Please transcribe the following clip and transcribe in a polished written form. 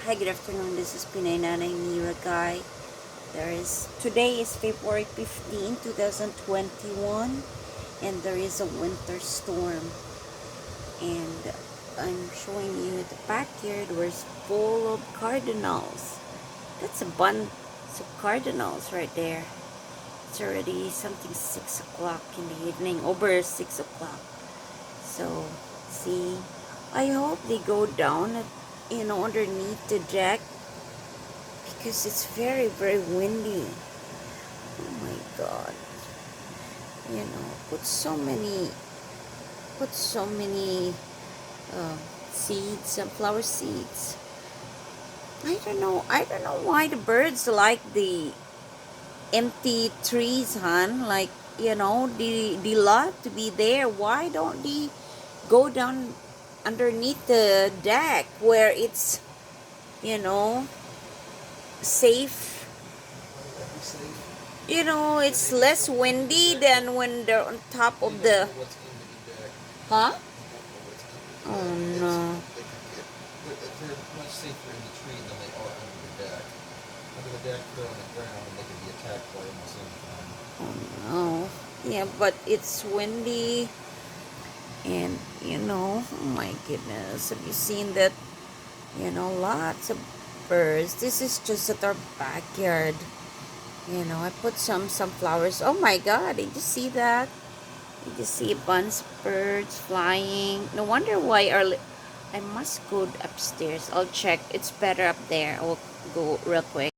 Hi, good afternoon. This is Pinay Nanay Mira Guy. Today is February 15, 2021, and there is a winter storm. And I'm showing you the backyard where it's full of cardinals. That's a bunch of cardinals right there. It's already something 6 o'clock in the evening, over 6 o'clock. So, see, I hope they go down underneath the deck because it's very, very windy. Oh my god. Put so many uh, seeds, sunflower seeds. I don't know why the birds like the empty trees, hon. Like, they love to be there. Why don't they go down underneath the deck where it's, you know, safe? It's less windy than when they're on top of the. Huh? Oh no. They're much safer in the tree than they are under the deck. Under the deck, they're on the ground and they can be attacked by them at the same time. Oh no. Yeah, but it's windy and oh my goodness. Have you seen that? Lots of birds. This is just at our backyard. I put some sunflowers. Oh my god, did you see that? Did you see a bunch of birds flying? No wonder why I must go upstairs. I'll check. It's better up there. I'll go real quick.